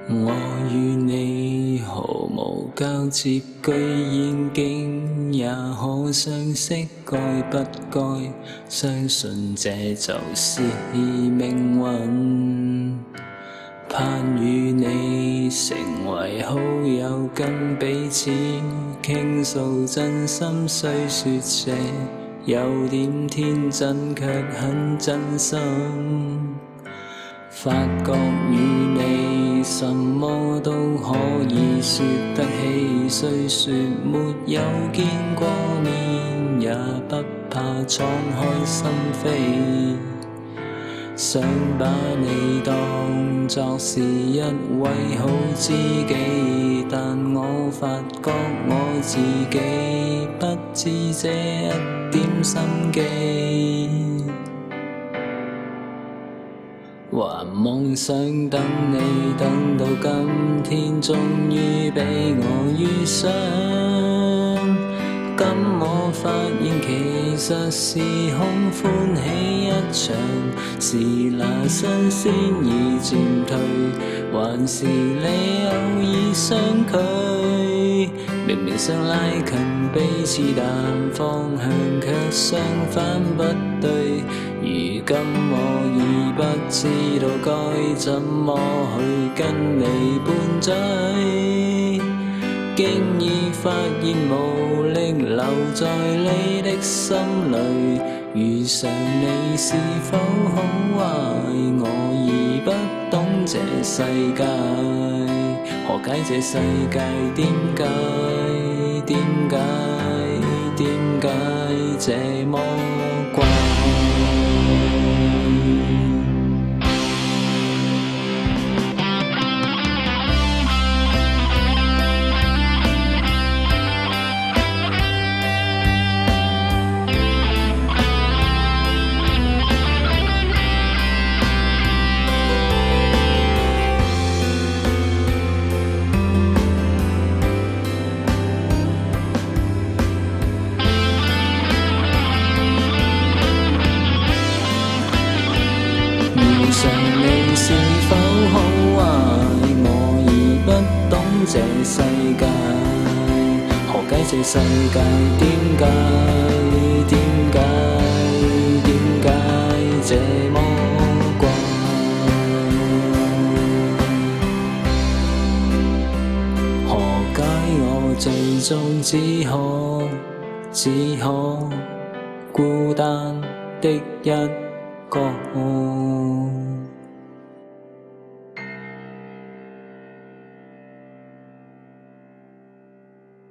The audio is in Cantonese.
我與你毫無交接，居然竟也可相識，該不該相信這就是命運？盼與你成為好友，跟彼此傾訴真心，雖說這有點天真，卻很真心。發覺與你什麼都可以說得起，雖說沒有見過面，也不怕敞開心扉。想把你當作是一位好知己，但我發覺我自己不知這一點心機。還妄想等你等到今天，終於被我遇上。今我發現其實是空歡喜一場，是那新鮮已漸退，還是你偶爾相距？明明想拉近彼此，但方向卻相反不對。如今我已不知道該怎麼去跟你拌嘴，經已發現無力留在你的心裏。遇上你是否好壞，我已不懂這世界，何解這世界點解這麼怪？遇上你是否好壞，我已不懂這世界，何解這世界點解這麼怪？何解我最終只可孤單的一個？